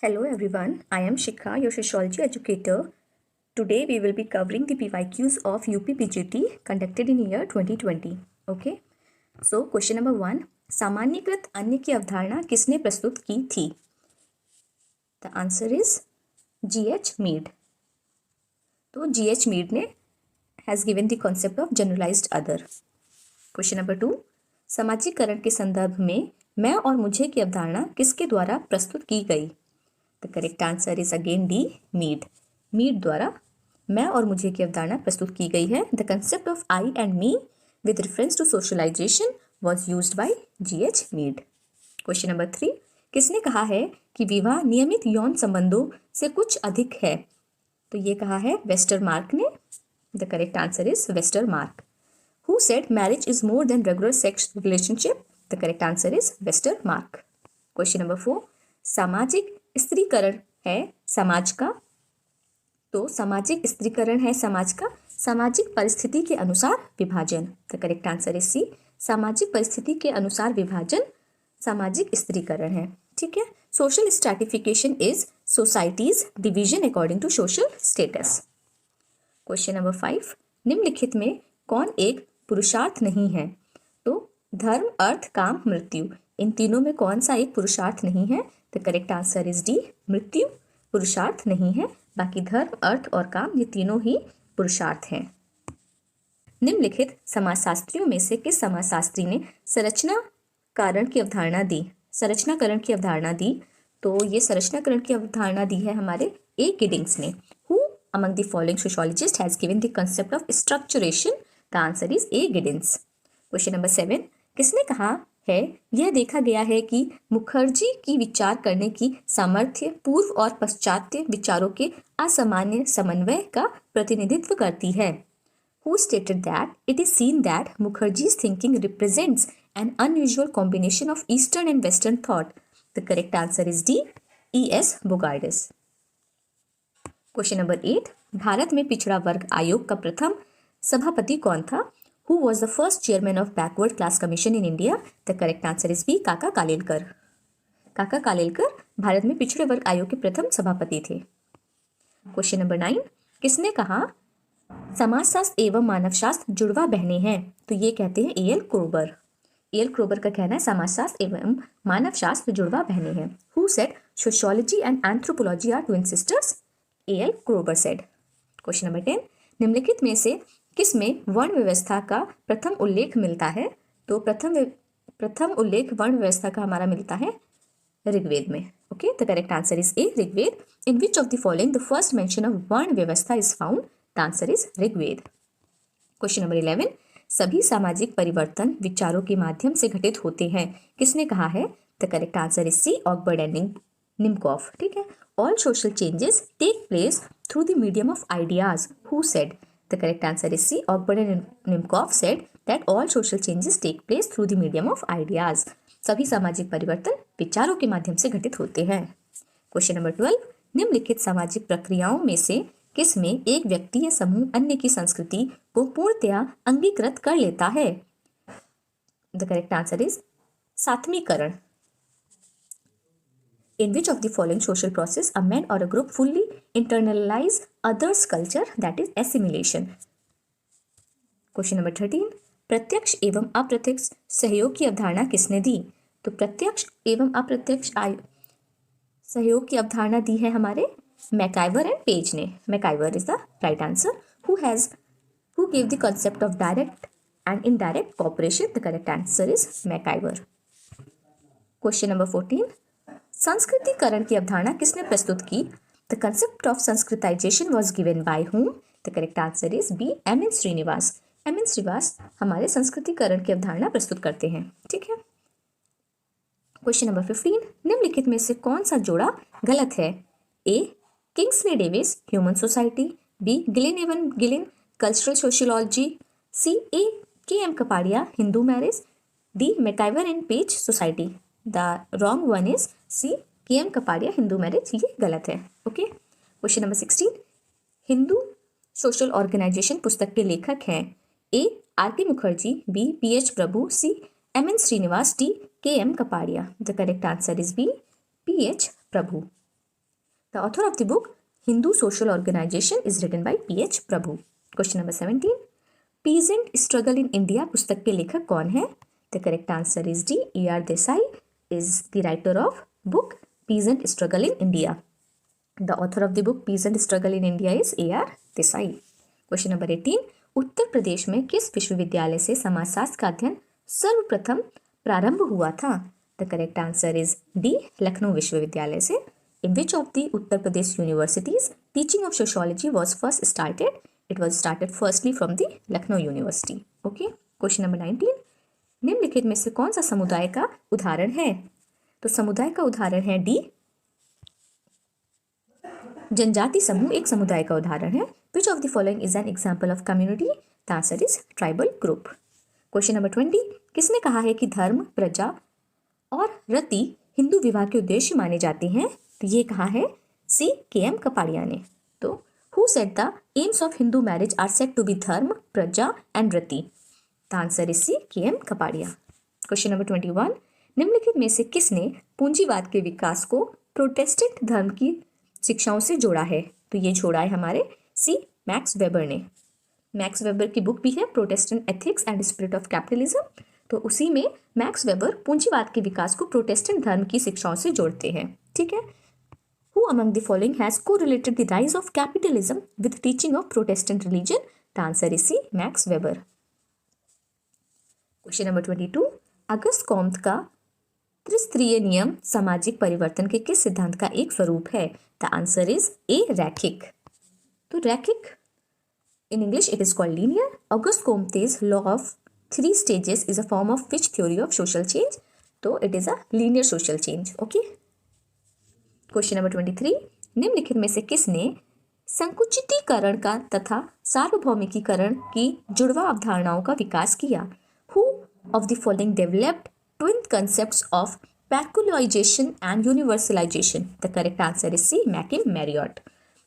Hello everyone, I am Shikha, your sociology educator. Today we will be covering the PYQs of UPPGT conducted in year 2020. Okay, so question number 1, सामान्यीकृत अन्य की अवधारणा किसने प्रस्तुत की थी? The answer is G.H. Mead. तो G.H. Mead ने has given the concept of generalized other. Question number 2, सामाजिकरण के संदर्भ में मैं और मुझे की अवधारणा किसके द्वारा प्रस्तुत की गई? The correct answer is again D. Mead. Mead द्वारा मैं और मुझे की अवधारणा प्रस्तुत की गई है. The concept of I and me with reference to socialization was used by G.H. Mead. Question number 3. किसने कहा है कि विवाह नियमित यौन संबंधों से कुछ अधिक है? तो ये कहा है वेस्टरमार्क ने. The correct answer is Westermarck. Who said marriage is more than regular sex relationship? The correct answer is Westermarck. Question number 4. सामाजिक स्त्रीकरण है समाज का. तो सामाजिक स्त्रीकरण है समाज का सामाजिक परिस्थिति के अनुसार विभाजन. The correct answer is C. सामाजिक परिस्थिति के अनुसार विभाजन सामाजिक स्त्रीकरण है. ठीक है. Social stratification is society's division according to social status. Question number 5. निम्नलिखित में कौन एक पुरुषार्थ नहीं है? तो धर्म, अर्थ, काम, मृत्यु, इन तीनों में कौन सा एक पुरुषार्थ नहीं है? The correct answer is D. मृत्यु पुरुषार्थ नहीं है. बाकी धर्म, अर्थ और काम ये तीनों ही पुरुषार्थ हैं. निम्नलिखित समाजशास्त्रियों में से किस समाजशास्त्री ने संरचनाकरण की अवधारणा दी? संरचनाकरण की अवधारणा दी. तो ये संरचनाकरण की अवधारणा दी है हमारे ए. गिडिंग्स ने. Who among the following sociologist has given the concept of structuration? The answer is A. Giddings. Question number 7. किसने कहा है यह देखा गया है कि मुखर्जी की विचार करने की सामर्थ्य पूर्व और पश्चात्य विचारों के असामान्य समन्वय का प्रतिनिधित्व करती है? Who stated that it is seen that Mukherjee's thinking represents an unusual combination of Eastern and Western thought? The correct answer is D. E.S. Bogardus. Question number 8. Bharat में पिछड़ा वर्ग आयोग का प्रथम सभापति कौन था? Who was the first chairman of Backward Class Commission in India? The correct answer is B. काका कालेलकर. काका कालेलकर भारत में पिछड़े वर्ग आयोग के प्रथम सभापति थे. Question number 9. किसने कहा समाजशास्त्र एवं मानवशास्त्र जुड़वा बहनें हैं? तो ये कहते हैं ए. एल. क्रोबर. ए. एल. क्रोबर का कहना है समाजशास्त्र एवं मानवशास्त्र जुड़वा बहनें हैं. Who said sociology and anthropology are twin sisters? A. L. क्रोबर said. Question number 10. निम्नलिखित में से किस में वर्ण व्यवस्था का प्रथम उल्लेख मिलता है? तो प्रथम उल्लेख वर्ण व्यवस्था का हमारा मिलता है ऋग्वेद में. Okay, the correct answer is A. Rigveda. In which of the following the first mention of varna vyavastha is found? The answer is Rigveda. Question number 11. सभी सामाजिक परिवर्तन विचारों के माध्यम से घटित होते हैं. किसने कहा है? The correct answer is C. Ogburn and Nimkoff. ठीक है. All social changes take place through the medium of ideas. Who said? The correct answer is C. Ockberd and Nimkov said that all social changes take place through the medium of ideas. सभी सामाजिक परिवर्तन विचारों के माध्यम से घटित होते हैं. Question number 12. निम्नलिखित सामाजिक प्रक्रियाओं में से किस में एक व्यक्ति या समूह अन्य की संस्कृति को पूर्णतया अंगीकृत कर लेता है? The correct answer is सात्मीकरण. In which of the following social process a man or a group fully internalize others' culture, that is assimilation? Question number 13. प्रत्यक्ष एवं अप्रत्यक्ष सहयोग की अवधारणा किसने दी? तो प्रत्यक्ष एवं अप्रत्यक्ष सहयोग की अवधारणा दी है हमारे मैकाइवर एंड पेज ने. MacIver is the right answer. Who gave the concept of direct and indirect cooperation? The correct answer is MacIver. Question number 14. संस्कृतिकरण की अवधारणा किसने प्रस्तुत की? The concept of Sanskritization was given by whom? The correct answer is B. M N Srinivas. M N Srinivas हमारे संस्कृतिकरण की अवधारणा प्रस्तुत करते हैं. ठीक है. Question number 15. निम्नलिखित में से कौन सा जोड़ा गलत है? A. Kingsley Davis human society. B. Gillin एवन Gillin cultural sociology. C. A. K. M. Kapadia Hindu marriage. D. MacIver and Page society. The wrong one is C. K. M. Kapadia Hindu marriage. ये गलत है. Okay. Question number 16. Hindu social organisation पुस्तक के लेखक हैं? A. R. K. Mukherjee. B. P. H. Prabhu. C. M. N. Srinivas. D. K. M. Kapadia. The correct answer is B. P. H. Prabhu. The author of the book Hindu Social Organization is written by P.H. Prabhu. Question number 17. Peasant Struggle in India पुस्तक के लेखक कौन है? The correct answer is D. A.R. Desai is the writer of book Peasant Struggle in India. The author of the book Peasant Struggle in India is A.R. Desai. Question number 18. Uttar Pradesh में किस विश्वविद्यालय से समाजशास्त्र का अध्ययन सर्वप्रथम प्रारंभ हुआ था? The correct answer is D. Lucknow विश्वविद्यालय से. In which of the Uttar Pradesh universities teaching of sociology was first started? It was started firstly from the Lucknow University. Okay. Question number 19. निम्नलिखित में से कौन सा समुदाय का उदाहरण है? तो समुदाय का उदाहरण है डी. जनजाति समूह एक समुदाय का उदाहरण है. Which of the following is an example of community? The answer is tribal group. Question number 20. किसने कहा है कि धर्म, प्रजा और रति हिंदू विवाह के उद्देश्य माने जाते हैं? तो ये कहा है सी. के.एम. कपाड़िया ने. तो who said the aims of Hindu marriage are said to be dharma, praja and rati? The answer is C. K M. Kapadia. Question number 21. निम्नलिखित में से किसने पूंजीवाद के विकास को प्रोटेस्टेंट धर्म की शिक्षाओं से जोड़ा है? तो ये जोड़ा है हमारे सी. मैक्स वेबर ने. मैक्स वेबर की बुक भी है Protestant ethics and spirit of capitalism. तो उसी में मैक्स वेबर पूंजीवाद के विकास को प्रोटेस्टेंट धर्म की शिक्षाओं से जोड़ते हैं. ठीक है. Who among the following has correlated the rise of capitalism with teaching of Protestant religion? The answer is C. Max Weber. Question number 22. Auguste Comte का त्रिस्तरीय नियम सामाजिक परिवर्तन के किस सिद्धांत का एक स्वरूप है? The answer is A. रैखिक. तो रैखिक in English it is called linear. August Comte's law of 3 stages is a form of which theory of social change? तो it is a linear social change. Okay. Question number 23. निम्नलिखित में से किसने संकुचितीकरण का तथा सार्वभौमिकीकरण की जुड़वा अवधारणाओं का विकास किया? Who of the following developed twin concepts of parochialization and universalization? The correct answer is C. McKim Marriott.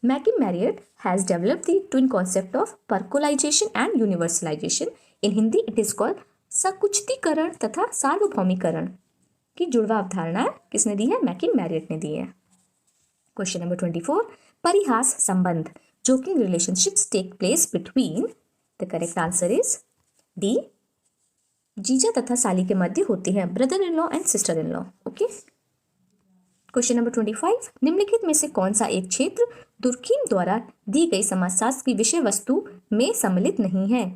McKim Marriott has developed the twin concept of parochialization and universalization. In Hindi it is called संकुचितीकरण तथा सार्वभौमिकरण की जुड़वा अवधारणा किसने दी है? मैकिम Marriott ने दी है. Question number 24. परिहास संबंध joking relationships take place between? The correct answer is D. जीजा तथा साली के मध्य होते हैं. Brother in law and sister in law. Okay. Question number 25. निम्नलिखित में से कौन सा एक क्षेत्र दुर्कीम द्वारा दी गई समाजशास्त्र की विषय वस्तु में सम्मिलित नहीं है?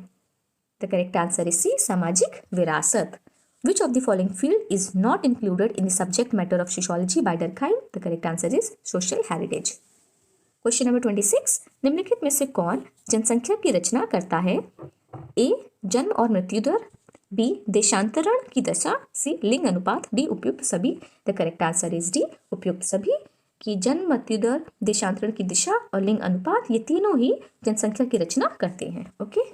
The correct answer is C. सामाजिक विरासत. Which of the following field is not included in the subject matter of sociology by Durkheim? The correct answer is social heritage. Question number 26. निम्नलिखित में से कौन जनसंख्या की रचना करता है? A. जन्म और मृत्यु दर. B. देशांतरण की दशा. C. लिंग अनुपात. D. उपयुक्त सभी. The correct answer is D. उपयुक्त सभी. कि जन्म, मृत्यु दर, देशांतरण की दिशा और लिंग अनुपात ये तीनों ही जनसंख्या की रचना करते हैं. ओके.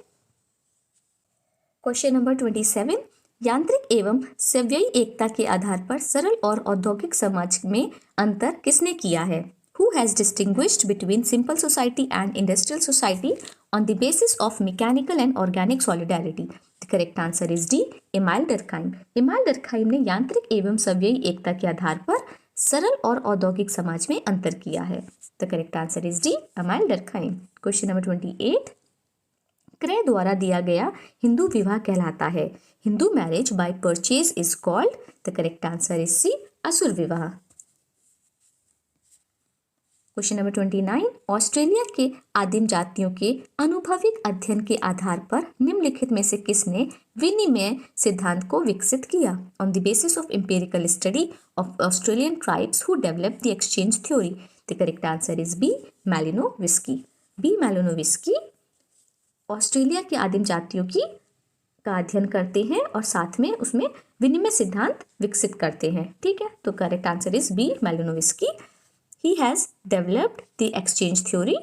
Question number 27. यांत्रिक एवं सव्ययी एकता के आधार पर सरल और औद्योगिक समाज में अंतर किसने किया है? Who has distinguished between simple society and industrial society on the basis of mechanical and organic solidarity? The correct answer is D. Emile Durkheim. Emile Durkheim ने यांत्रिक एवं सव्ययी एकता के आधार पर सरल और औद्योगिक समाज में अंतर किया है. The correct answer is D. Emile Durkheim. Question number 28. क्रय द्वारा दिया गया हिंदू विवाह कहलाता है. Hindu marriage by purchase is called. The correct answer is C. Asura vivah. Question number 29. Australia के आदिम जातियों के अनुभविक अध्ययन के आधार पर निम्नलिखित में से किसने विनिमय सिद्धांत को विकसित किया? On the basis of empirical study of Australian tribes who developed the exchange theory. The correct answer is B. Malinowski. B. Malinowski Australia के आदिम जातियों की का अध्ययन करते हैं और साथ में उसमें विनिमय सिद्धांत विकसित करते हैं. ठीक है. तो correct answer is B. Malinowski. He has developed the exchange theory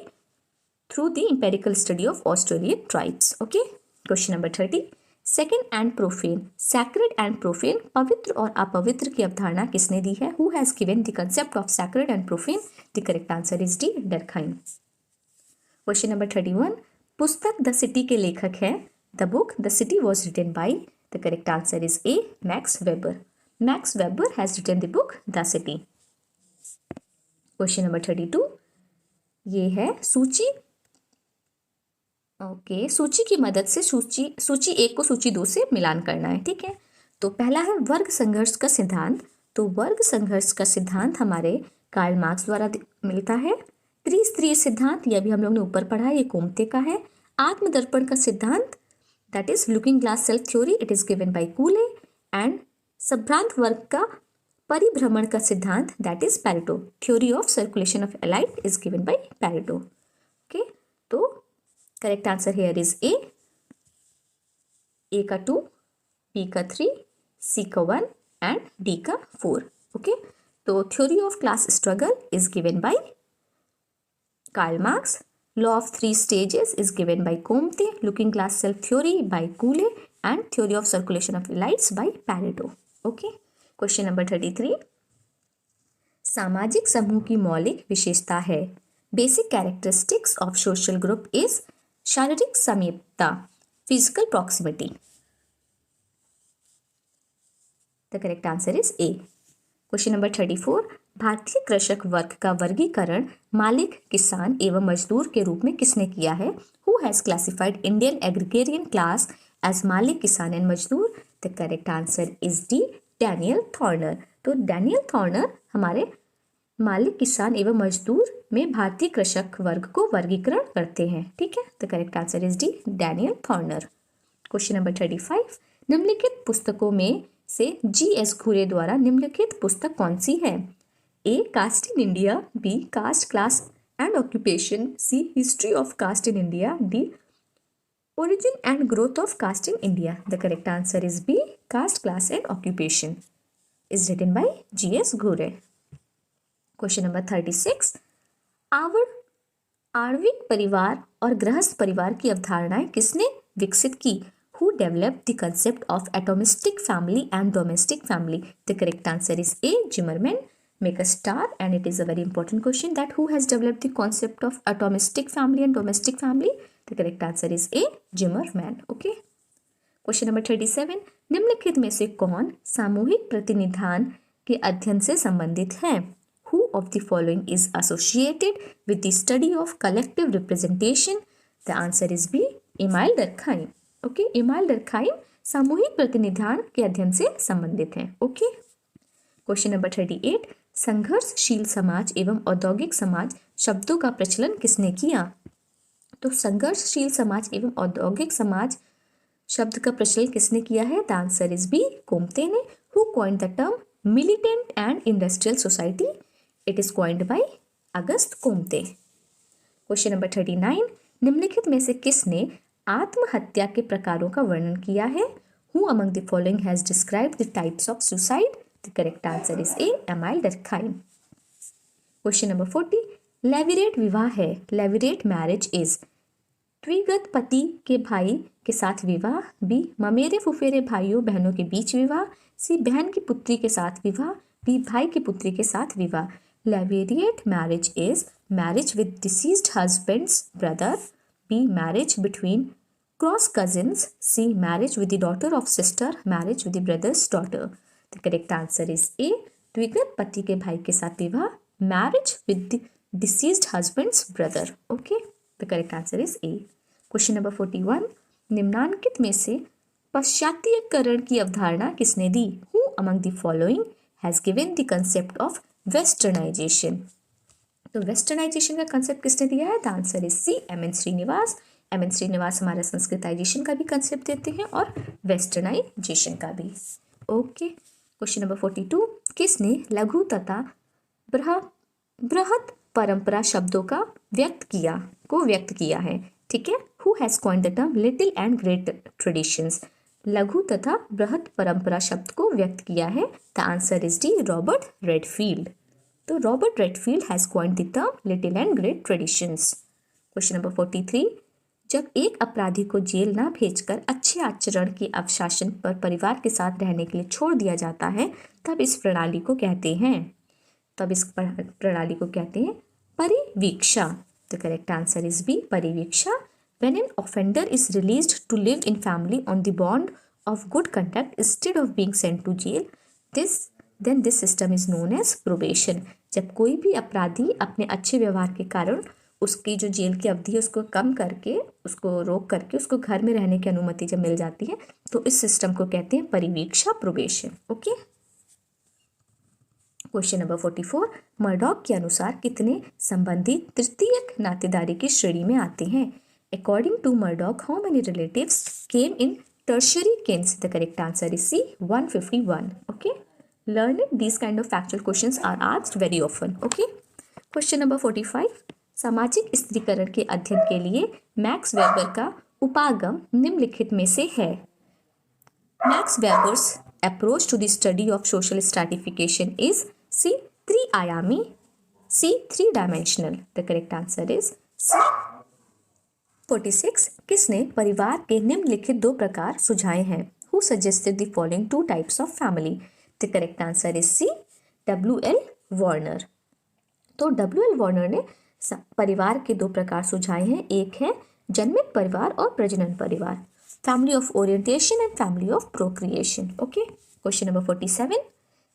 through the empirical study of Australian tribes. Okay. Question number 30. Second and profane. Sacred and profane पवित्र और अपवित्र की अवधारणा किसने दी है? Who has given the concept of sacred and profane? The correct answer is D. Durkheim. Question number 31. पुस्तक the city के लेखक हैं. The book the city was written by. The correct answer is A. Max Weber. Max Weber has written the book the city. Question number 32. ये है सूची। Okay, सूची की मदद से सूची 1 को सूची 2 से मिलान करना है। ठीक है, तो पहला है वर्ग संघर्ष का सिद्धांत। तो वर्ग संघर्ष का सिद्धांत हमारे कार्ल मार्क्स द्वारा मिलता है। त्रिस्तरीय सिद्धांत, यह भी हम लोग ने ऊपर पढ़ा है, ये कोम्ते का है। आत्मदर्पण का सिद्धांत, that is looking glass self theory, it is given by Cooley. And संभ्रांत वर्ग का परिभ्रमण का सिद्धांत, that is Pareto, theory of circulation of elite is given by Pareto. Okay, तो correct answer here is A का 2, बी का 3, सी का 1 एंड डी का 4। ओके, तो theory of class struggle is given by Karl Marx, law of 3 stages is given by Comte, looking glass self theory by Cooley and theory of circulation of lights by Pareto. Okay, question number 33. सामाजिक समूह की मौलिक विशेषता है। Basic characteristics of social group is शारीरिक समीपता, physical proximity. The correct answer is A. Question number 34. भारतीय कृषक वर्ग का वर्गीकरण मालिक, किसान एवं मजदूर के रूप में किसने किया है? Who has classified Indian agrarian class as malik, kisan and mazdoor? The correct answer is D, Daniel Thorner. तो डैनियल थॉर्नर हमारे मालिक, किसान एवं मजदूर में भारतीय कृषक वर्ग को वर्गीकरण करते हैं। ठीक है, the correct answer is D, Daniel Thorner. Question number 35. निम्नलिखित पुस्तकों में से G.S. घुरे द्वारा निम्नलिखित पुस्तक कौन सी है? A, caste in India, B, caste class and occupation, C, history of caste in India, D, origin and growth of caste in India. The correct answer is B, caste class and occupation is written by G.S. Ghurye. Question number 36. आणविक परिवार और गृहस्थ परिवार की अवधारणाएं किसने विकसित की? Who developed the concept of atomistic family and domestic family? The correct answer is A, Zimmerman. Make a star, and it is a very important question that who has developed the concept of atomistic family and domestic family? The correct answer is A, Zimmerman. Okay. Question number 37. निम्नलिखित में से कौन सामूहिक प्रतिनिधान के अध्ययन से संबंधित है? Who of the following is associated with the study of collective representation? The answer is B, Emile Durkheim. Okay, Emile Durkheim सामूहिक प्रतिनिधान के अध्ययन से संबंधित हैं। Okay, question number 38. संघर्षशील समाज एवं औद्योगिक समाज शब्दों का प्रचलन किसने किया? तो संघर्षशील समाज एवं औद्योगिक समाज शब्द का प्रचलन किसने किया है? The answer is B, Comte ने। Who coined the term militant and industrial society? It is coined by Auguste Comte. Question number 39. निम्नलिखित में से किसने आत्महत्या के प्रकारों का वर्णन किया है? Who among the following has described the types of suicide? The correct answer is A, Emile Durkheim. Question number 40. Levirate विवाह है, लेविरेट मैरिज इज द्विगत पति के भाई के साथ विवाह, बी, ममेरे फुफेरे भाइयों बहनों के बीच विवाह, सी, बहन की पुत्री के साथ विवाह, बी, भाई की पुत्री के साथ विवाह। Levirate marriage is marriage with deceased husband's brother, B, marriage between cross cousins, C, marriage with the daughter of sister, marriage with the brother's daughter. The correct answer is A, द्विगत पति के भाई के साथ विवाह, marriage with the deceased husband's brother. Okay, the correct answer is A. Question number 41. निम्नांकित में से पाश्चात्यकरण की अवधारणा किसने दी? Who among the following has given the concept of westernization? तो वेस्टर्नाइजेशन का कंसेप्ट किसने दिया है? The answer is C, M N. Srinivas. M N. Srinivas हमारा संस्कृताइजेशन का भी कंसेप्ट देते हैं और वेस्टर्नाइजेशन का भी। Okay, question number 42. किसने लघु तथा बृहत परंपरा शब्दों का व्यक्त किया है? ठीक है, who has coined the term little and great traditions? लघु तथा बृहत परंपरा शब्द को व्यक्त किया है। The answer is D, Robert Redfield. तो Robert Redfield has coined the term little and great traditions. Question number 43. जब एक अपराधी को जेल ना भेजकर अच्छे आचरण के अवशासन पर परिवार के साथ रहने के लिए छोड़ दिया जाता है, तब इस प्रणाली को कहते हैं परिवीक्षा। The correct answer is B, परिवीक्षा। When an offender is released to live in family on the bond of good conduct instead of being sent to jail, this system is known as probation. जब कोई भी अपराधी अपने अच्छे व्यवहार के कारण उसकी जो जेल की अवधि है उसको कम करके, उसको रोक करके उसको घर में रहने की अनुमति जब मिल जाती है तो इस सिस्टम को कहते हैं परिवीक्षा probation. Okay, question number 44, Murdock के अनुसार कितने संबंधी तृतीयक नातेदारी की श्रेणी में आते हैं? According to Murdock, how many relatives came in tertiary kins? The correct answer is C, 151. Okay, learning these kind of factual questions are asked very often. Okay, question number 45, सामाजिक स्त्रीकरण के अध्ययन के लिए मैक्स वेबर का उपागम निम्नलिखित में से है? Max Weber's approach to the study of social stratification is C त्रिआयामी, C three dimensional. The correct answer is C. 46, किसने परिवार के निम्नलिखित दो प्रकार सुझाए हैं? Who suggested the following two types of family? The correct answer is C, W.L. Warner. तो W.L. वार्नर ने परिवार के दो प्रकार सुझाए हैं, एक है जन्मित परिवार और प्रजनन परिवार, family of orientation and family of procreation. Okay, question number 47,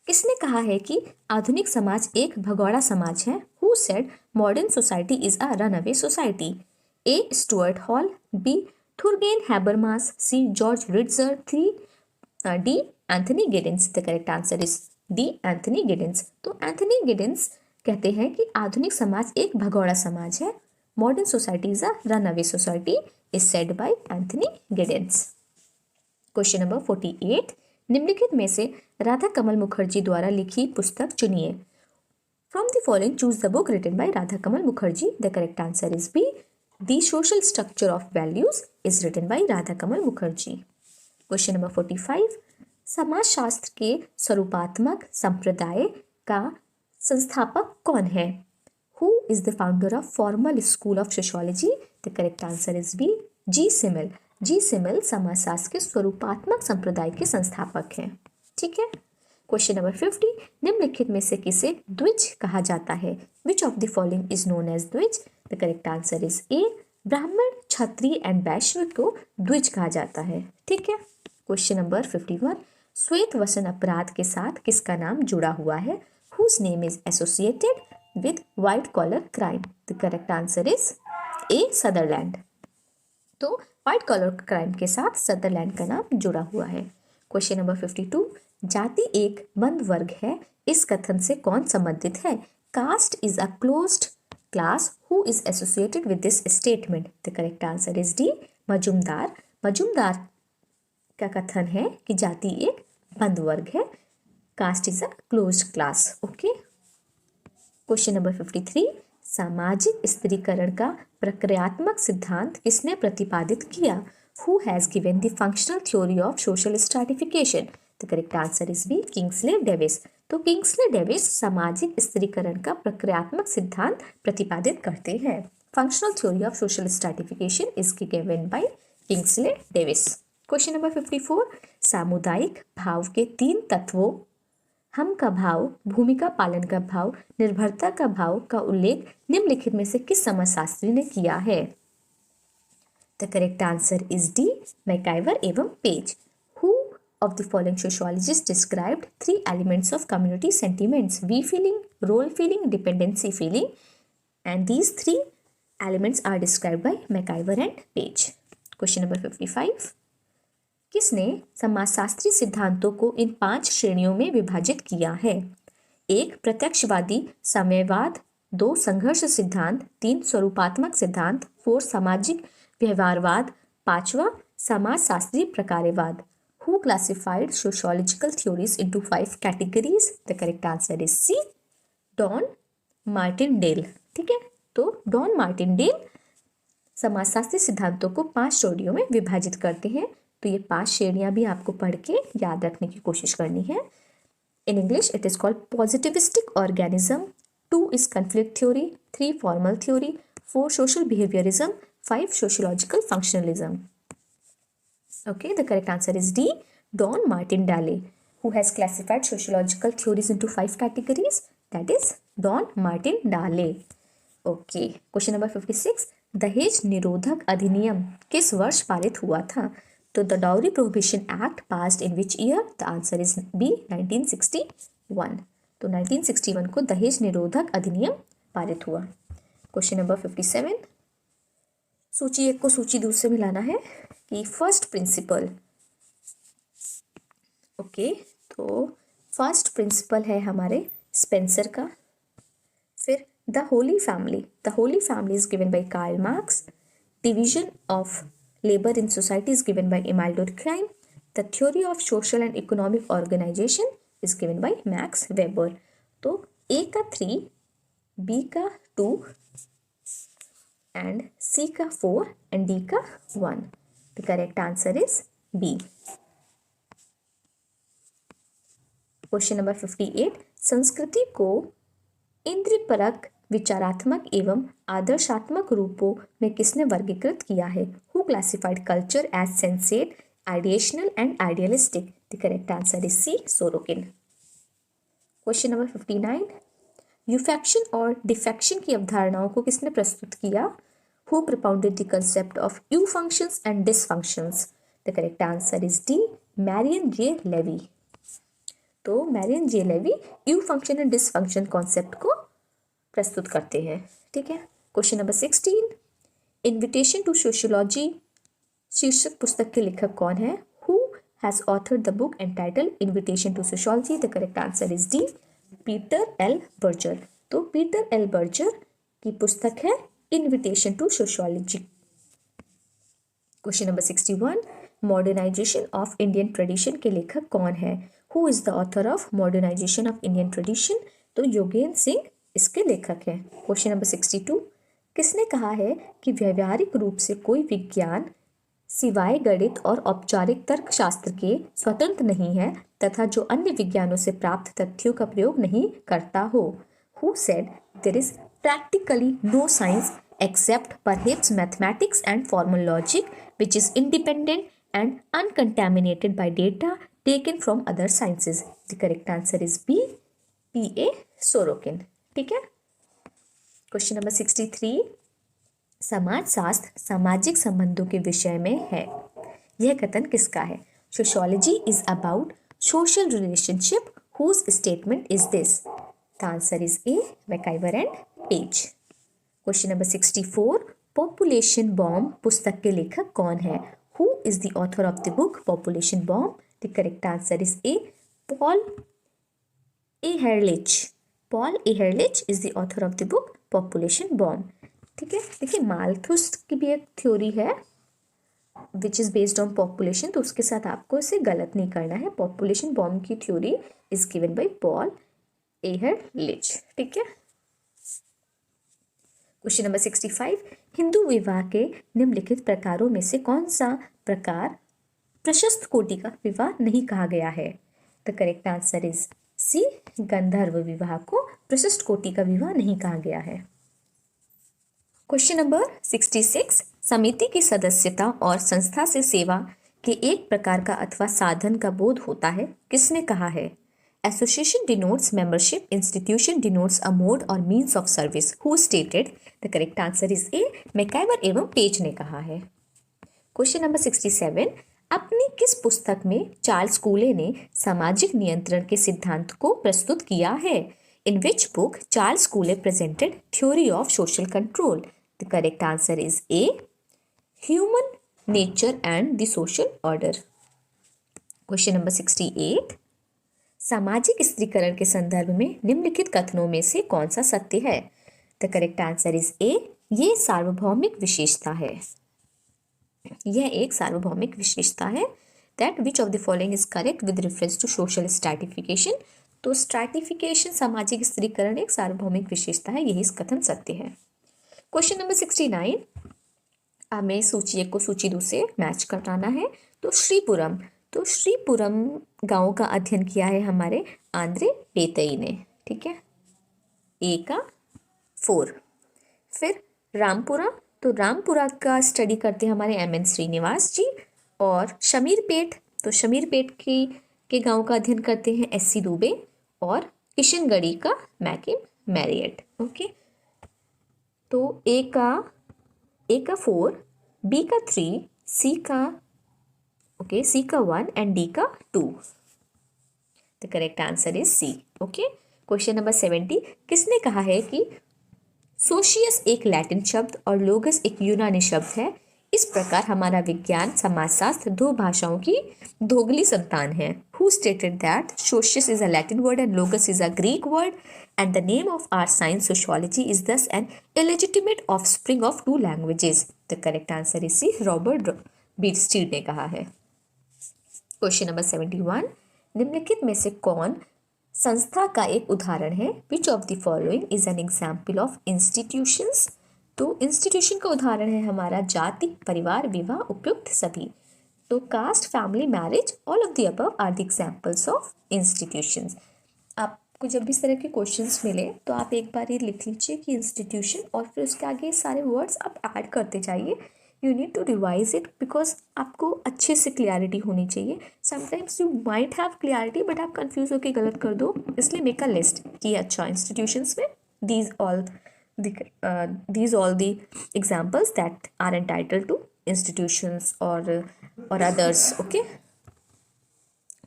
किसने कहा है कि आधुनिक समाज एक भगोड़ा समाज है? Who said modern society is a runaway society? A Stuart Hall, B Jurgen Habermas, C George Ritzer, D Anthony Giddens. The correct answer is D, Anthony Giddens. तो एंथनी गिडिंस कहते हैं कि आधुनिक समाज एक भगोड़ा समाज है, modern society is a runaway society, is said by Anthony Giddens. Question number 48, निम्नलिखित में से राधा कमल मुखर्जी द्वारा लिखी पुस्तक चुनिए. From the following choose the book written by Radha Kamal Mukherjee. The correct answer is B, the social structure of values is written by Radha Kamal Mukherjee. Question number 45, समाजशास्त्र के स्वरूपात्मक संप्रदाय का संस्थापक कौन है? Who is the founder of formal school of sociology? The correct answer is B, G Simmel. G Simmel समाजशास्त्र के स्वरूपात्मक संप्रदाय के संस्थापक हैं. ठीक है. क्वेश्चन नंबर 50, निम्नलिखित में से किसे द्विज कहा जाता है? Which of the following is known as dwija? The correct answer is A, Brahmin, Kshatriya and वैश्य को द्विज कहा जाता है. ठीक है. क्वेश्चन नंबर 51, श्वेत वसन अपराध के साथ किसका नाम जुड़ा हुआ है? Whose name is associated with white collar crime? The correct answer is A, Sutherland. तो व्हाइट कॉलर क्राइम के साथ सदरलैंड का नाम जुड़ा हुआ है. क्वेश्चन नंबर 52, जाति एक बंद वर्ग है, इस कथन से कौन संबंधित है? Caste is a closed class. Who is associated with this statement? The correct answer is D, Majumdar. Majumdar का कथन है कि जाति एक बंद वर्ग है, caste is a closed class. Okay. Question number 53, सामाजिक स्त्रीकरण का प्रक्रियात्मक सिद्धांत किसने प्रतिपादित किया? Who has given the functional theory of social stratification? The correct answer is B, Kingsley Davis. तो किंग्सले डेविस सामाजिक स्त्रीकरण का प्रक्रियात्मक सिद्धांत प्रतिपादित करते हैं. Functional theory of social stratification is given bye Kingsley Davis. Question number 54, सामुदायिक भाव के तीन तत्वों हम का भाव, भूमिका पालन का भाव, निर्भरता का भाव का उल्लेख निम्नलिखित में से किस समाजशास्त्री ने किया है? The correct answer is D, MacIver एवं Page. Who of the following sociologist described three elements of community sentiments? We feeling, role feeling, dependency feeling. And these three elements are described by MacIver and Page. Question number 55, किसने समाजशास्त्री सिद्धांतों को इन 5 श्रेणियों में विभाजित किया है? 1, प्रत्यक्षवादी समयवाद, 2, संघर्ष सिद्धांत, 3, स्वरूपात्मक सिद्धांत, 4, सामाजिक व्यवहारवाद, 5वां समाजशास्त्री प्रकार्यवाद. Who classified sociological theories into 5 categories? The correct answer is C, Don Martindale. ठीक है. तो डॉन मार्टिनडेल समाजशास्त्री सिद्धांतों को 5 श्रेणियों में विभाजित करते हैं. तो ये 5 श्रेणियां भी आपको पढ़ के याद रखने की कोशिश करनी है. In English it is called positivistic organism, 2 is conflict theory, 3 formal theory, 4 social behaviourism, 5 sociological functionalism. Okay, the correct answer is D, Don Martindale, who has classified sociological theories into 5 categories, that is Don Martindale. Okay. Question number 56, दहेज निरोधक अधिनियम किस वर्ष पारित हुआ था? तो the dowry prohibition act passed in which year? The answer is B, 1961. तो 1961 को दहेज निरोधक अधिनियम पारित हुआ. क्वेश्चन नंबर 57, सूची एक को सूची दो से मिलाना है कि फर्स्ट प्रिंसिपल। ओके, तो फर्स्ट प्रिंसिपल है हमारे स्पेंसर का। फिर the holy family is given by Karl Marx. Division of labour in society is given by Emile Durkheim. The theory of social and economic organization is given by Max Weber. तो A का 3, B का 2 and सी का 4 and D का 1। The correct answer is B. Question number 58, संस्कृति को इंद्रियपरक, विचारात्मक एवं आदर्शात्मक रूपों में किसने वर्गीकृत किया है? Who classified culture as sensate, ideational and idealistic? The correct answer is C, Sorokin. Question number 59, eufunction और डिफेक्शन की अवधारणाओं को किसने प्रस्तुत किया? Who propounded the concept of U functions and dysfunctions? The correct answer is D, Marion J Levy. तो Marion J Levy eufunction and dysfunction concept को प्रस्तुत करते हैं। ठीक है। Question number 16, invitation to sociology शीर्षक पुस्तक के लेखक कौन है? Who has authored the book entitled invitation to sociology? The correct answer is D, Peter L Berger. तो पीटर एल बर्जर की पुस्तक है invitation to sociology. Question number 61, modernization of Indian tradition के लेखक कौन है? Who is the author of modernization of Indian tradition? तो योगेंद्र सिंह इसके लेखक हैं। क्वेश्चन नंबर 62, किसने कहा है कि व्यवहारिक रूप से कोई विज्ञान सिवाय गणित और औपचारिक तर्कशास्त्र के स्वतंत्र नहीं है तथा जो अन्य विज्ञानों से प्राप्त तथ्यों का प्रयोग नहीं करता हो? Who said there is practically no science except perhaps mathematics and formal logic which is independent and uncontaminated by data taken from other sciences? The correct answer is B, P.A. Sorokin. ठीक है। Question number 63, समाज शास्त्र सामाजिक संबंधों के विषय में है, यह कथन किसका है? Sociology is about social relationship, whose statement is this? The answer is A, MacIver and Page. Question number 64, population bomb पुस्तक के लेखक कौन है? Who is the author of the book population bomb? The correct answer is A, Paul Ehrlich. Paul Ehrlich is the author of the book population bomb. ठीक है। देखिए, Malthus की भी एक थ्योरी है which is based on population, तो उसके साथ आपको इसे गलत नहीं करना है। पॉपुलेशन बॉम्ब की theory is given by Paul Ehrlich. ठीक है। क्वेश्चन नंबर 65, हिंदू विवाह के निम्नलिखित प्रकारों में से कौन सा प्रकार प्रशस्त कोटि का विवाह नहीं कहा गया है? The correct answer is C, गंधर्व विवाह को प्रशस्त कोटि का विवाह नहीं कहा गया है। क्वेश्चन नंबर 66, समिति की सदस्यता और संस्था से सेवा के एक प्रकार का अथवा साधन का बोध होता है, किसने कहा है? Association denotes membership, institution denotes a mode or means of service. Who stated? The correct answer is A, MacIver एवं पेज ने कहा है। क्वेश्चन नंबर 67, अपनी किस पुस्तक में चार्ल्स कूले ने सामाजिक नियंत्रण के सिद्धांत को प्रस्तुत किया है? In which book Charles Cooley presented theory of social control? The correct answer is A, Human Nature and the Social Order. Question number 68, सामाजिक स्त्रीकरण के संदर्भ में निम्नलिखित कथनों में से कौन सा सत्य है? The correct answer is A, ये सार्वभौमिक विशेषता है। यह एक सार्वभौमिक विशेषता है। That which of the following is correct with reference to social stratification? तो स्ट्रैटिफिकेशन, सामाजिक स्त्रीकरण एक सार्वभौमिक विशेषता है, यही कथन सत्य है। क्वेश्चन नंबर 69, हमें सूची एक को सूची दो से मैच कराना है। तो श्रीपुरम, तो श्रीपुरम गांव का अध्ययन किया है हमारे आंद्रे बेतई ने। ठीक है, ए का 4। फिर रामपुरा, तो रामपुरा का स्टडी करते हैं हमारे एम.एन. श्रीनिवास जी। और शमीरपेट, तो शमीरपेट के गांव का अध्ययन करते हैं एस.सी. दुबे। और किशनगढ़ी का मैकिम मैरियट। ओके, तो ए का 4, बी का 3, सी का 1 and D का 2. The correct answer is C. Okay. Question number 70, किसने कहा है कि सोशियस एक लैटिन शब्द और लोगस एक यूनानी शब्द है। इस प्रकार हमारा विज्ञान समाजशास्त्र दो भाषाओं की दोगली संतान है। Who stated that Socius is a Latin word and Logos is a Greek word and the name of our science sociology is thus an illegitimate offspring of two languages? The correct answer is C. Robert Bierstedt ने कहा है। Question number 71, निम्नलिखित में से कौन संस्था का एक उदाहरण है? Which of the following is an example of institutions? तो इंस्टीट्यूशन का उदाहरण है हमारा जाति, परिवार, विवाह, उपयुक्त सभी। तो caste, family, marriage, all of the above are the examples of institutions. आपको जब भी इस तरह के क्वेश्चंस मिले तो आप एक बार ये लिख लीजिए कि इंस्टीट्यूशन, और फिर उसके आगे सारे वर्ड्स आप ऐड करते जाइए। You need to revise it because आपको अच्छे से क्लियरिटी होनी चाहिए। Sometimes you might have clarity but आप कंफ्यूज होकर गलत कर दो, इसलिए मेक अ लिस्ट कि अच्छा इंस्टीट्यूशंस में these all the examples that are entitled to institutions or others. Okay.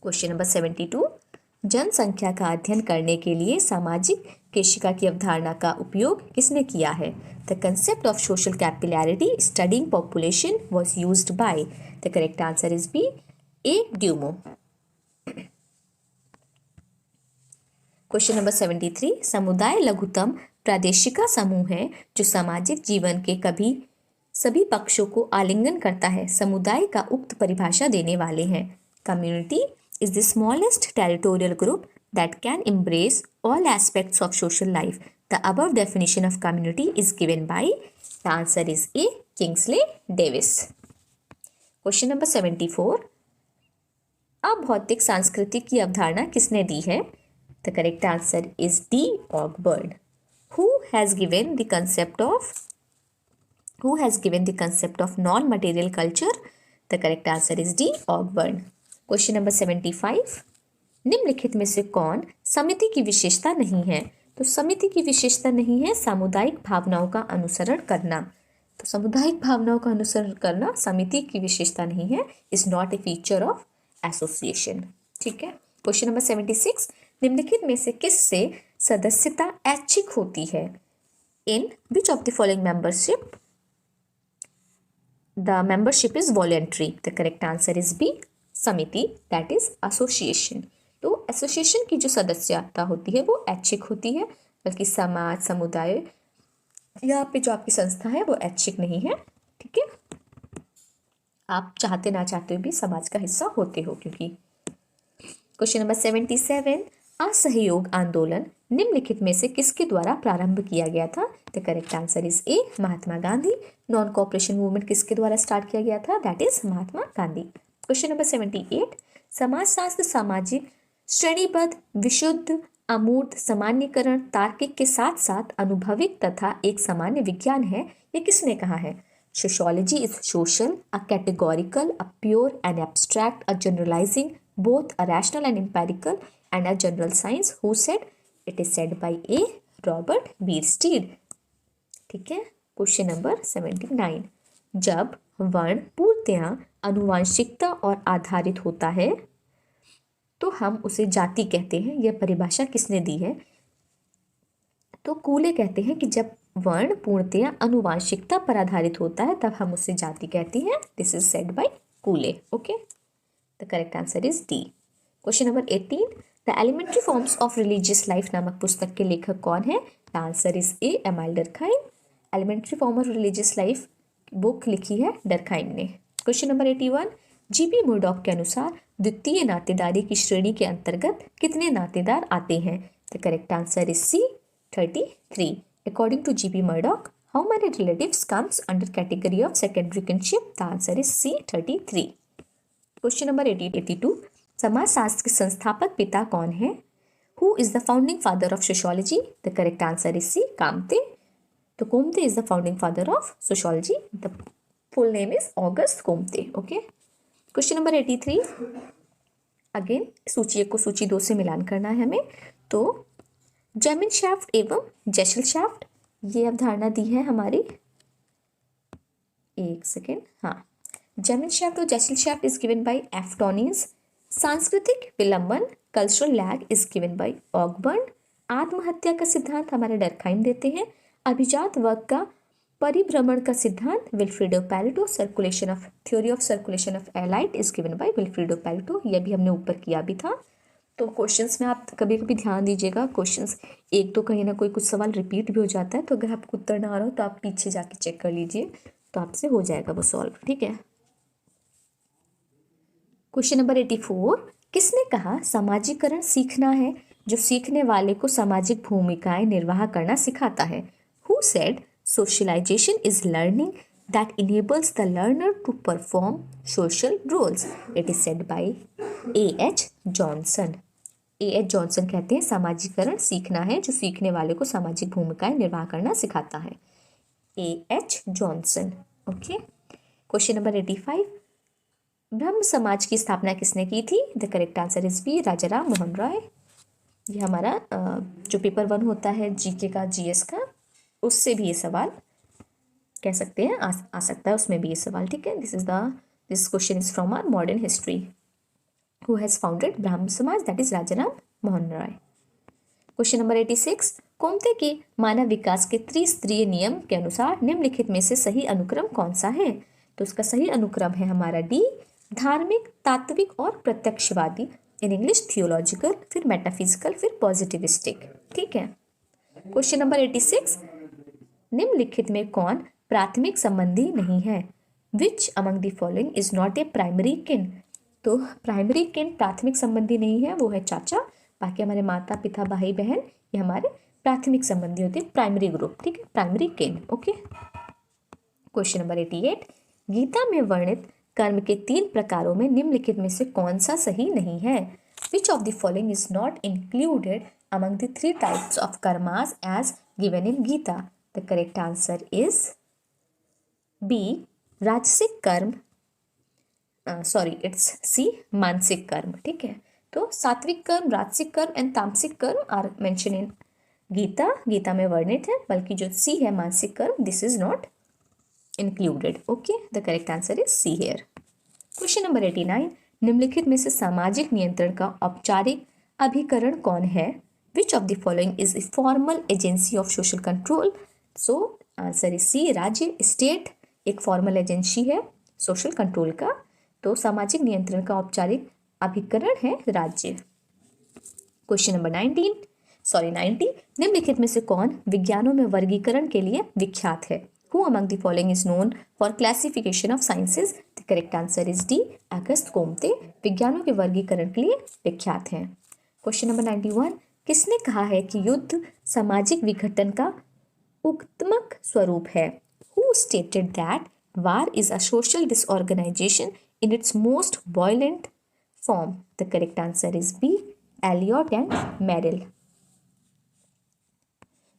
Question number 72, जनसंख्या का अध्ययन करने के लिए सामाजिक केशिका की अवधारणा का उपयोग किसने किया है? The concept of social capillarity studying population was used by. The correct answer is B. A. Dumont. Question number 73, समुदाय लघुतम प्रादेशिका समूह है जो सामाजिक जीवन के सभी पक्षों को आलिंगन करता है। समुदाय का उक्त परिभाषा देने वाले हैं। Community is the smallest territorial group that can embrace all aspects of social life. The above definition of community is given bye. The answer is A. Kingsley Davis. Question number 74, अभौतिक सांस्कृतिक की अवधारणा किसने दी है? The correct answer is D. Ogburn. Who has given the concept of non-material culture? The correct answer is D. Ogburn. Question number 75. निम्नलिखित में से कौन समिति की विशेषता नहीं है? तो समिति की विशेषता नहीं है सामुदायिक भावनाओं का अनुसरण करना। तो सामुदायिक भावनाओं का अनुसरण करना समिति की विशेषता नहीं है, is not a feature of association. ठीक है। क्वेश्चन नंबर 76, निम्नलिखित में से किस से सदस्यता ऐच्छिक होती है? In which of the following membership the membership is voluntary? The correct answer is B. समिति, दैट इज एसोसिएशन। तो एसोसिएशन की जो सदस्यता होती है वो ऐच्छिक होती है, बल्कि समाज, समुदाय यहाँ पे जो आपकी संस्था है वो ऐच्छिक नहीं है। ठीक है, आप चाहते ना चाहते हुए भी समाज का हिस्सा होते हो। क्योंकि क्वेश्चन नंबर 77, असहयोग आंदोलन निम्नलिखित में से किसके द्वारा प्रारंभ किया गया था? The correct answer is A. Mahatma Gandhi. Non cooperation movement किसके द्वारा स्टार्ट किया गया था? That is Mahatma Gandhi. Question number 78, समाजशास्त्र सामाजिक श्रेणीबद्ध, विशुद्ध, अमूर्त, सामान्यकरण, तार्किक के साथ साथ अनुभविक तथा एक सामान्य विज्ञान है, ये किसने कहा है? Sociology is social, a categorical, a pure and abstract, a generalizing, both a rational and empirical, and a general science. Who said? It is said by A. Robert Bierstein. ठीक है। क्वेश्चन नंबर 79, जब वर्ण पूर्णतया आनुवंशिकता और आधारित होता है तो हम उसे जाति कहते हैं। यह परिभाषा किसने दी है? तो कूले कहते हैं कि जब वर्ण पूर्णतया आनुवंशिकता पर आधारित होता है तब हम उसे जाति कहते हैं। This is said bye कूले। Okay, The correct answer is D. Question number 18, The Elementary Forms of Religious Life नामक पुस्तक के लेखक कौन है? The answer is A. Emile Durkheim. Elementary Form of Religious Life book लिखी है डरखाइम ने। Question number 81, GP मुर्डॉक के अनुसार द्वितीय नातेदारी की श्रेणी के अंतर्गत कितने नातेदार आते हैं? The correct answer is C. 33. According to GP Murdoch, how many relatives comes under category of secondary kinship? The answer is C. 33. Question number 82, समाजशास्त्र के संस्थापक पिता कौन है? Who is the founding father of sociology? The correct answer is C. Comte. तो Comte is the founding father of sociology. The full name is Auguste Comte. Okay. Question number 83, again सूची 1 को सूची 2 से मिलान करना है हमें। तो जेमिनशाफ्ट एवं जेशलशाफ्ट ये अवधारणा दी है हमारी। एक सेकेंड, हाँ, जेमिनशाफ्ट और Gesellschaft is given by F Tonnies. सांस्कृतिक विलंबन, cultural lag, is given by Ogburn. आत्महत्या का सिद्धांत हमारे डरखाइम देते हैं। अभिजात वर्ग का परिभ्रमण का सिद्धांत Vilfredo Pareto. Circulation of theory of circulation of elite is given by Vilfredo Pareto. यह भी हमने ऊपर किया भी था। तो क्वेश्चंस में आप कभी कभी ध्यान दीजिएगा, क्वेश्चंस एक तो कहीं ना कोई कुछ सवाल रिपीट भी हो जाता है, तो अगर आपको उत्तर ना आ रहा हो तो आप पीछे जाके चेक कर लीजिए, तो आपसे हो जाएगा वो सॉल्व। ठीक है। क्वेश्चन नंबर 84, किसने कहा सामाजिकरण सीखना है जो सीखने वाले को सामाजिक भूमिकाएं निर्वाह करना सिखाता है? Who said socialization is learning that enables the learner to perform social roles? It is said by A.H. Johnson. A.H. Johnson कहते हैं सामाजिकरण सीखना है जो सीखने वाले को सामाजिक भूमिकाएं निर्वाह करना सिखाता है। A.H. Johnson. Okay. Question number 85, ब्रह्म समाज की स्थापना किसने की थी? The correct answer is B, Rajaram Mohan Roy. ये हमारा जो पेपर 1 होता है जीके का, जीएस का, उससे भी ये सवाल कह सकते हैं आ सकता है, उसमें भी ये सवाल। ठीक है। This question is from our modern history. Who has founded Brahmo Samaj? That is Rajaram Mohan Roy. Question number 86, Comte के मानव विकास के त्रिस्तरीय नियम के अनुसार निम्नलिखित में से सही अनुक्रम कौन सा है? तो उसका सही अनुक्रम है हमारा डी, धार्मिक, तात्विक और प्रत्यक्षवादी। इन इंग्लिश थियोलॉजिकल, फिर मेटाफिजिकल, फिर पॉजिटिविस्टिक। ठीक है। क्वेश्चन नंबर 86, निम्नलिखित में कौन प्राथमिक संबंधी नहीं है? Which among the following is not a primary किन? तो प्राइमरी किन प्राथमिक संबंधी नहीं है, वो है चाचा। बाकी हमारे माता पिता भाई बहन ये हमारे प्राथमिक संबंधी होते हैं, प्राइमरी ग्रुप। ठीक है, प्राइमरी किन। ओके। क्वेश्चन नंबर 88, गीता में वर्णित कर्म के 3 प्रकारों में निम्नलिखित में से कौन सा सही नहीं है? Which of the following is not included among the 3 types of karmas as given in Gita? The correct answer is B, rajasik karma, it's सी, मानसिक कर्म। ठीक है। तो सात्विक कर्म, राजसिक कर्म एंड तामसिक कर्म आर मेंशन इन गीता में वर्णित है, बल्कि जो सी है मानसिक कर्म, this is not included. Okay, the correct answer is C here. Question number 89, निम्नलिखित में से सामाजिक नियंत्रण का औपचारिक अभिकरण कौन है? Which of the following is a formal agency of social control? So answer is C, राज्य, स्टेट एक फॉर्मल एजेंसी है सोशल कंट्रोल का, तो सामाजिक नियंत्रण का औपचारिक अभिकरण है राज्य। क्वेश्चन नंबर 90, निम्नलिखित में से कौन विज्ञानों में वर्गीकरण के लिए विख्यात है? Who among the following is known for classification of sciences? The correct answer is D, Auguste Comte विज्ञानों के वर्गीकरण के लिए विख्यात हैं। क्वेश्चन नंबर 91, किसने कहा है कि युद्ध सामाजिक विघटन का उक्तमक स्वरूप है? Who stated that war is a social disorganization in its most violent form? The correct answer is B, Eliot and Merrill.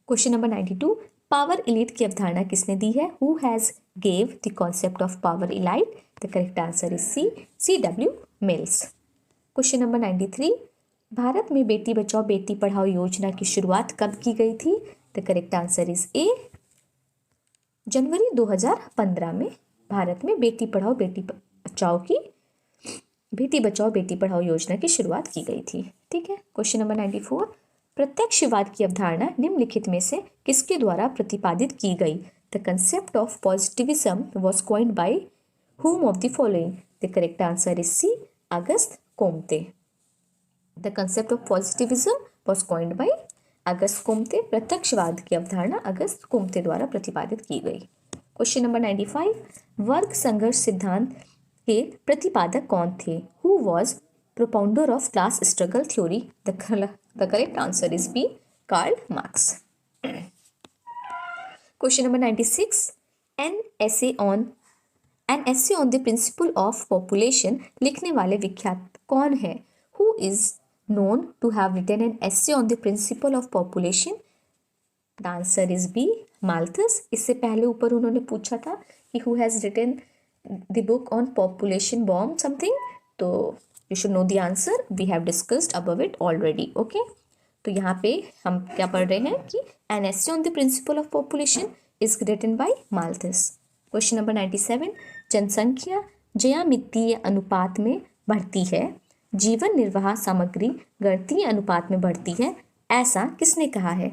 Question number 92, power elite की अवधारणा किसने दी है? Who has gave the concept of power elite? The correct answer is C, C.W. Mills. Question number 93, Bharat में बेटी बचाओ बेटी पढ़ाओ योजना की शुरुआत कब की गई थी? The correct answer is A, जनवरी 2015 में भारत में बेटी बचाओ बेटी पढ़ाओ योजना की शुरुआत की गई थी। ठीक है। क्वेश्चन नंबर 94, प्रत्यक्षवाद की अवधारणा निम्नलिखित में से किसके द्वारा प्रतिपादित की गई? The concept of positivism was coined by whom of the following? The correct answer is C, Auguste Comte. The concept of positivism was coined by Auguste Comte. प्रत्यक्षवाद की अवधारणा अगस्त कोम्ते द्वारा प्रतिपादित की गई। क्वेश्चन नंबर 95, वर्ग संघर्ष सिद्धांत के प्रतिपादक कौन थे? Who was propounder of class struggle theory? The correct answer is B, Karl Marx. Question number 96, an essay on the principle of population लिखने वाले विख्यात कौन है? Who is known to have written an essay on the principle of population? The answer is B, Malthus. इससे पहले ऊपर उन्होंने पूछा था कि who has written the book on population bomb something, तो you should know the answer. We have discussed above it already. Okay, तो यहाँ पे हम क्या पढ़ रहे हैं कि an essay on the principle of population is written by Malthus. Question number 97, जनसंख्या ज्यामितीय अनुपात में बढ़ती है, जीवन निर्वाह सामग्री गणितीय अनुपात में बढ़ती है, ऐसा किसने कहा है?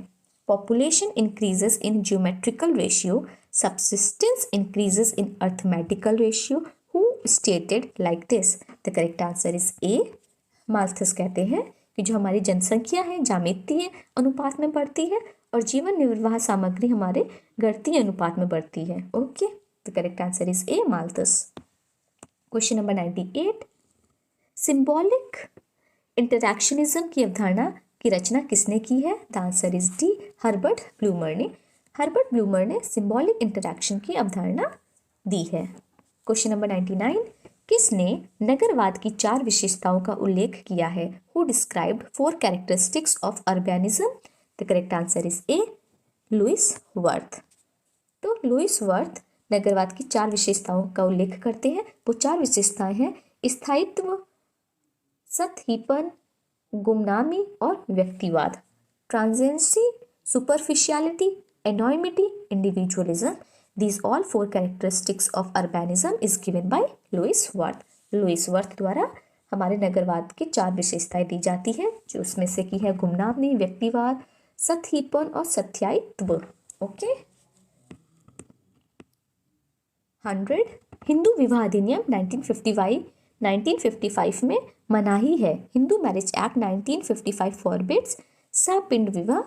population increases in geometrical ratio, subsistence increases in arithmetical ratio. Who stated like this? The correct answer is A. Malthus कहते हैं कि जो हमारी जनसंख्या है ज्यामितीय अनुपात में बढ़ती है और जीवन निर्वाह सामग्री हमारे गणितीय अनुपात में बढ़ती है. Okay, the correct answer is A, Malthus. Question number 98. Symbolic interactionism की अवधारणा की रचना किसने की है? The answer is D, Herbert bloomer ने. हर्बर्ट ब्लूमर ने सिंबॉलिक इंटरैक्शन की अवधारणा दी है. Question number 99. किसने नगरवाद की 4 विशेषताओं का उल्लेख किया है? Who described 4 characteristics of urbanism? The correct answer is A, Louis Wirth. तो लुइस वर्थ नगरवाद की 4 विशेषताओं का उल्लेख करते हैं. वो 4 विशेषताएं हैं स्थायित्व, सतहीपन, गुमनामी और व्यक्तिवाद. Transiency, superficiality, anonymity, individualism. These all 4 characteristics of urbanism is given by Louis Wirth. Louis Wirth द्वारा हमारे नगरवाद की 4 विशेषताएं दी जाती है, जो उसमें से की है गुमनामी, व्यक्तिवाद, सतहीपन और सत्यायित्व. ओके. 100. हिंदू विवाह अधिनियम 1955 में मनाही है. हिंदू मैरिज एक्ट 1955 फॉरबिड्स सहपिंड विवाह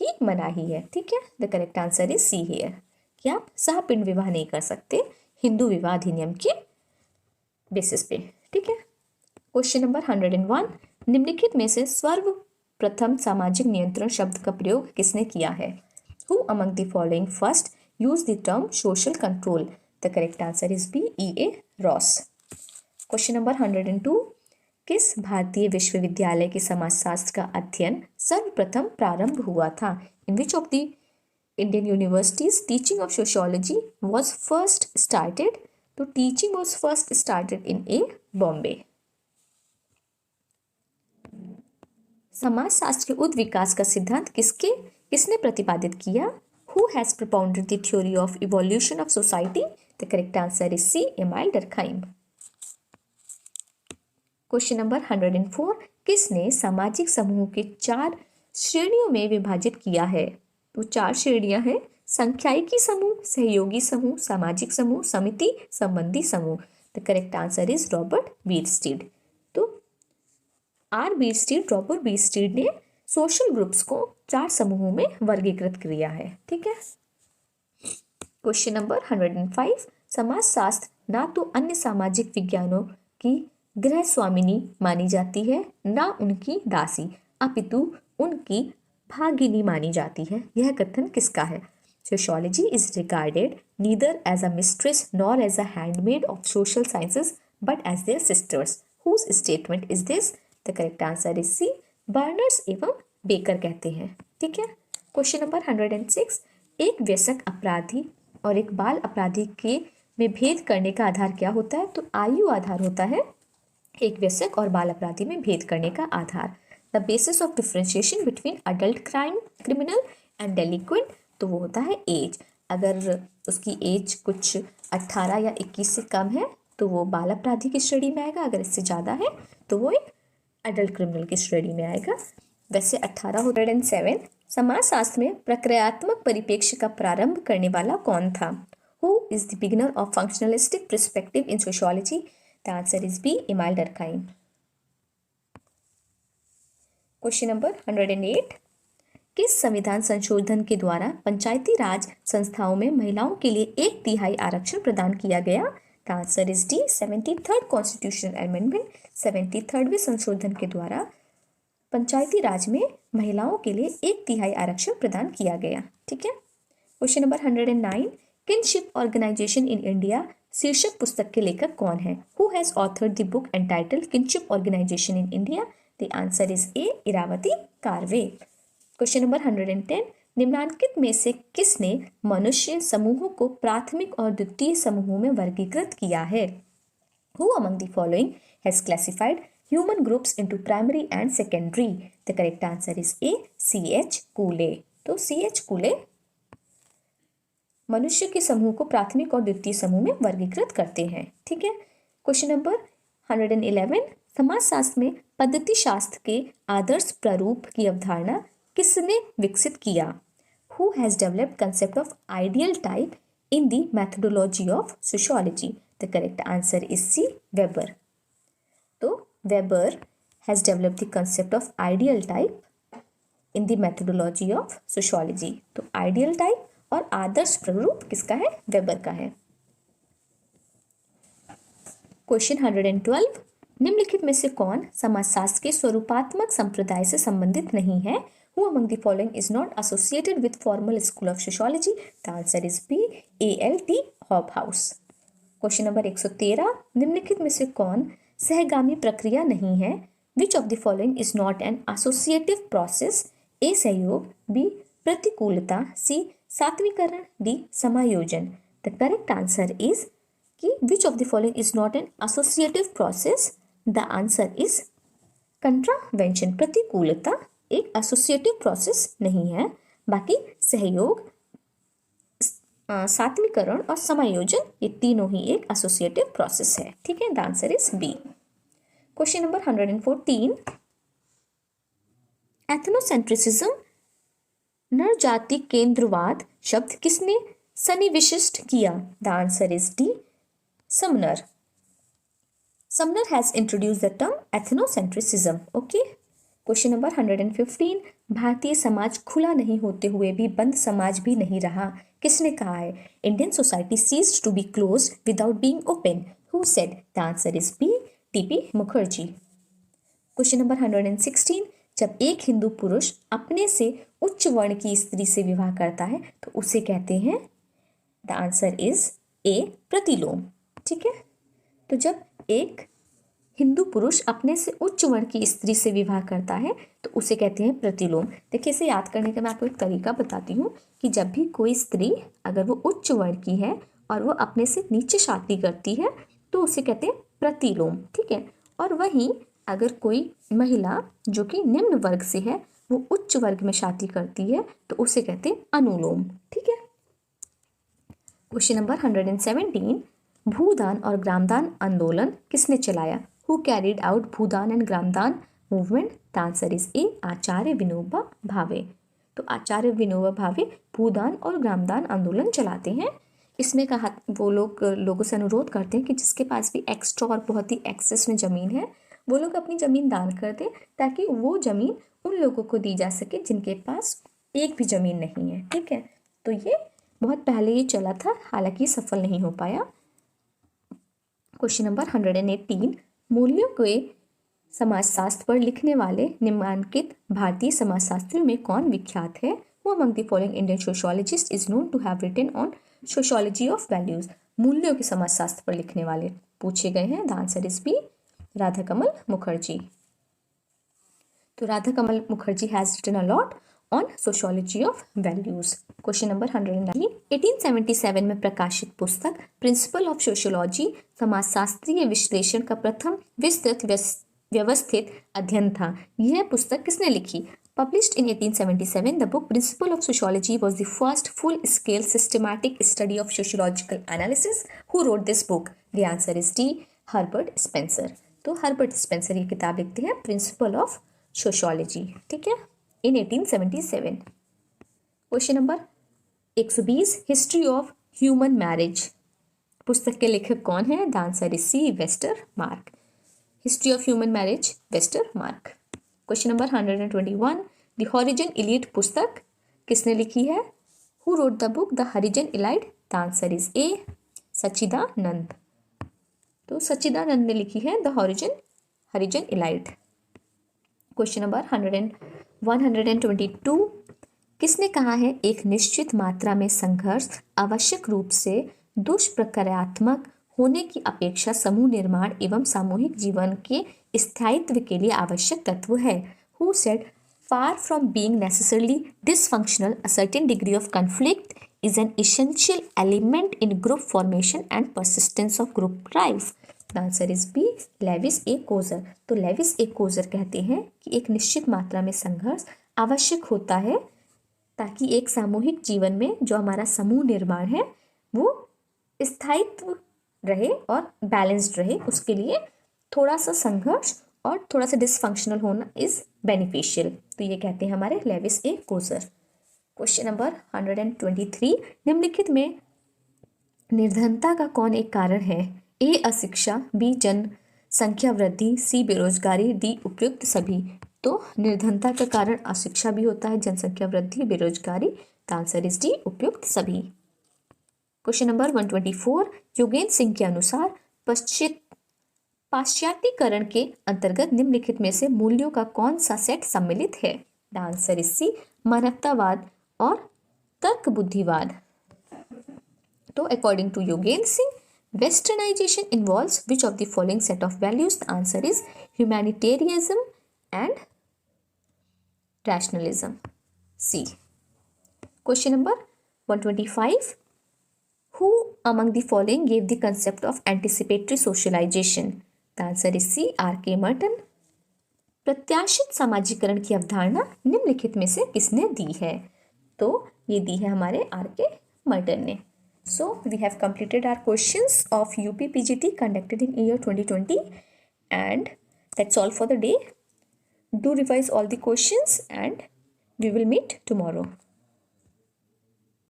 की मनाही है. ठीक है, the correct answer is see here, कि आप सहपिंड विवाह नहीं कर सकते हिंदू विवाह अधिनियम के बेसिस पे. ठीक है. Question number 101. निम्नलिखित में से सर्वप्रथम सामाजिक नियंत्रण शब्द का प्रयोग किसने किया है? Who among the following first use the term social control? The correct answer is B, E.A. Ross. Question number 102. किस भारतीय विश्वविद्यालय के समाजशास्त्र का अध्ययन सर्वप्रथम प्रारंभ हुआ था? In which of the Indian universities teaching of sociology was first started? तो teaching was first started in A, Bombay. समाजशास्त्र के उद्विकास का सिद्धांत किसने प्रतिपादित किया? Who has propounded the theory of evolution of society? The correct answer is C, Emile Durkheim. Question number 104. किसने सामाजिक समूह के 4 श्रेणियों में विभाजित किया है? तो 4 श्रेणियां हैं: संख्यायिकी समूह, सहयोगी समूह, सामाजिक समूह, समिति, संबंधी समूह. The correct answer is Robert Bierstedt. तो रॉबर्ट बीरस्टीड ने सोशल ग्रुप्स को 4 समूहों में वर्गीकृत किया है. ठीक है. Question number 105. समाजशास्त्र ना तो अन्य सामाजिक विज्ञानों की गृह स्वामिनी मानी जाती है, ना उनकी दासी, अपितु उनकी भागिनी मानी जाती है. यह कथन किसका है? Sociology is regarded neither as a mistress nor as a handmaid of social sciences but as their sisters. Whose statement is this? The correct answer is C, Barnes एवं बेकर कहते हैं. ठीक है. Question number 106. एक वयस्क अपराधी और एक बाल अपराधी के में भेद करने का आधार क्या होता है? तो आयु आधार होता है एक वयस्क और बाल अपराधी में भेद करने का आधार. The basis of differentiation between adult criminal and delinquent, तो वो होता है एज. अगर उसकी एज कुछ 18 या 21 से कम है तो वो बाल अपराधी की श्रेणी में आएगा. अगर इससे ज़्यादा है तो वो एक अडल्ट क्रिमिनल की श्रेणी में आएगा. वैसे 107. समाजशास्त्र में प्रक्रियात्मक परिप्रेक्ष्य का प्रारंभ करने वाला कौन था? Who is the beginner of functionalistic perspective in sociology? The answer is B, Emile Durkheim. Question number 108. किस संविधान संशोधन के द्वारा पंचायती राज संस्थाओं में महिलाओं के लिए 1/3 आरक्षण प्रदान किया गया? The answer is D, 73rd constitutional amendment. 73वें संशोधन के द्वारा पंचायती राज में महिलाओं के लिए 1/3 आरक्षण प्रदान किया गया. ठीक है. Question number 109. Kinship organization in India शीर्षक पुस्तक के लेखक कौन है? Who has authored the book entitled kinship organization in India? The answer is A, Irawati Karve. Question number 110. निम्नलिखित में से किसने मनुष्य समूहों को प्राथमिक और द्वितीय समूहों में वर्गीकृत किया है? Who among the following has classified human groups into primary and secondary? The correct answer is A, C.H. कूले. तो C.H. कूले मनुष्य के समूह को प्राथमिक और द्वितीय समूह में वर्गीकृत करते हैं. ठीक है. Question number 111. समाजशास्त्र में पद्धति शास्त्र के आदर्श प्रारूप की अवधारणा किसने विकसित किया? Who has developed concept of ideal type in the methodology of sociology? The correct answer is C. Weber. तो Weber has developed the concept of ideal type in the methodology of sociology. तो ideal type और आदर्श प्ररूप किसका है? Weber का है. Question 112. निम्नलिखित में से कौन समाजशास्त्र के स्वरूपात्मक संप्रदाय से संबंधित नहीं है? Who among the following is not associated with formal school of sociology? The answer is B. A.L.T. Hobhouse. Question number 113. निम्नलिखित में से कौन सहगामी प्रक्रिया नहीं है? Which of the following is not an associative process? A. सहयोग, B. प्रतिकूलता, C. सात्विकरण, D. समायोजन. The correct answer is कि which of the following is not an associative process? The answer is contravention. प्रतिकूलता एक एसोसिएटिव प्रोसेस नहीं है. बाकी सहयोग, सात्विकरण और समायोजन ये तीनों ही एक एसोसिएटिव प्रोसेस है. ठीक है, the answer is B. Question number 114. Ethnocentrism नर जाति केंद्रवाद शब्द किसने सन्निविशिष्ट किया? The answer is D. Sumner. Sumner has introduced the term ethnocentrism. Okay. Question number 115. भारतीय समाज खुला नहीं होते हुए भी बंद समाज भी नहीं रहा. किसने कहा है? Indian society ceased to be closed without being open. Who said? The answer is B. T.P. Mukherjee. Question number 116. जब एक हिंदू पुरुष अपने से उच्च वर्ण की स्त्री से विवाह करता है तो उसे कहते हैं? द आंसर इज ए. प्रतिलोम. ठीक है, तो जब एक हिंदू पुरुष अपने से उच्च वर्ण की स्त्री से विवाह करता है तो उसे कहते हैं प्रतिलोम. देखिए, इसे याद करने का मैं आपको एक तरीका बताती हूँ कि जब भी कोई स्त्री अगर वो उच्च वर्ण की है और वो अपने से नीचे शादी करती है तो उसे कहते हैं प्रतिलोम. ठीक है, और वहीं अगर कोई महिला जो कि निम्न वर्ग से है वो उच्च वर्ग में शादी करती है तो उसे कहते हैं अनुलोम. ठीक है. Question number 117. भूदान और ग्रामदान आंदोलन किसने चलाया? Who carried out Bhoodan and Gramdan movement? The answer is A. Acharya Vinoba Bhave. तो आचार्य विनोबा भावे भूदान और ग्रामदान आंदोलन चलाते हैं. इसमें कहा वो लोगों से अनुरोध करते हैं कि जिसके पास भी एक्स्ट्रा और बहुत ही एक्सेस में ज़मीन है वो लोग अपनी ज़मीन दान कर दें ताकि वो ज़मीन उन लोगों को दी जा सके जिनके पास एक भी ज़मीन नहीं है. ठीक है, तो ये बहुत पहले ये चला था, हालांकि सफल नहीं हो पाया. Question number 118. मूल्यों के समाजशास्त्र पर लिखने वाले निम्नलिखित भारतीय समाजशास्त्रियों में कौन विख्यात है? Who among the following Indian sociologists is known to have written on sociology of values? मूल्यों के समाजशास्त्र पर लिखने वाले पूछे गए हैं. The answer is B. Radha Kamal Mukherjee. तो Radha Kamal Mukherjee has written a lot on sociology of values. Question number 119. 1877 में प्रकाशित पुस्तक प्रिंसिपल ऑफ सोशियोलॉजी समाजशास्त्रीय विश्लेषण का प्रथम विस्तृत व्यवस्थित अध्ययन था. यह पुस्तक किसने लिखी? Published in 1877, the book Principle of Sociology was the first full-scale systematic study of sociological analysis. Who wrote this book? The answer is D. Herbert Spencer. तो हर्बर्ट स्पेंसर ये किताब लिखते हैं प्रिंसिपल ऑफ सोशियोलॉजी. ठीक है, in 1877. Question number 120. History of human marriage पुस्तक के लेखक कौन है? The answer is C. Westermarck. History of human marriage Westermarck. Question number 121. The Harijan elite पुस्तक किसने लिखी है? Who wrote the book the Harijan elite? The answer is A. Sachchidananda. तो सच्चिदानंद ने लिखी है the Harijan elite. Question number 122. किसने कहा है एक निश्चित मात्रा में संघर्ष आवश्यक रूप से दुष्प्रक्रियात्मक होने की अपेक्षा समूह निर्माण एवं सामूहिक जीवन के स्थायित्व के लिए आवश्यक तत्व है? Who said far from being necessarily dysfunctional, a certain degree of conflict is an essential element in group formation and persistence of group life? The answer is B. Lewis A Coser. तो Lewis A Coser कहते हैं कि एक निश्चित मात्रा में संघर्ष आवश्यक होता है ताकि एक सामूहिक जीवन में जो हमारा समूह निर्माण है वो स्थायित्व रहे और बैलेंस्ड रहे. उसके लिए थोड़ा सा संघर्ष और थोड़ा सा डिसफंक्शनल होना इज बेनिफिशियल. तो ये कहते हैं हमारे Levi's A Coser. Question number 123, निम्नलिखित में निर्धनता का कौन एक कारण है? ए अशिक्षा, बी जनसंख्या वृद्धि, सी बेरोजगारी, डी उपयुक्त सभी। तो निर्धनता का कारण अशिक्षा भी होता है, जनसंख्या वृद्धि, बेरोजगारी। द आंसर इज डी उपयुक्त सभी। क्वेश्चन नंबर 124, योगेंद्र सिंह के अनुसार पाश्चात्यकरण के अंतर्गत निम्नलिखित में से मूल्यों का कौन सा सेट सम्मिलित है? द आंसर इज सी, मानवतावाद और तर्क बुद्धिवाद। तो according to Yogendra Singh, westernization involves which of the following set of values? The answer is humanitarianism and rationalism, C. Question number 125, who among the following gave the concept of anticipatory socialization? The answer is C, R.K. Merton. प्रत्याशित सामाजिकरण की अवधारणा निम्नलिखित में से किसने दी है? तो ये दी है हमारे R.K. मर्टन ने। So we have completed our questions of UP PGT conducted in year 2020, and that's all for the day. Do revise all the questions and we will meet tomorrow.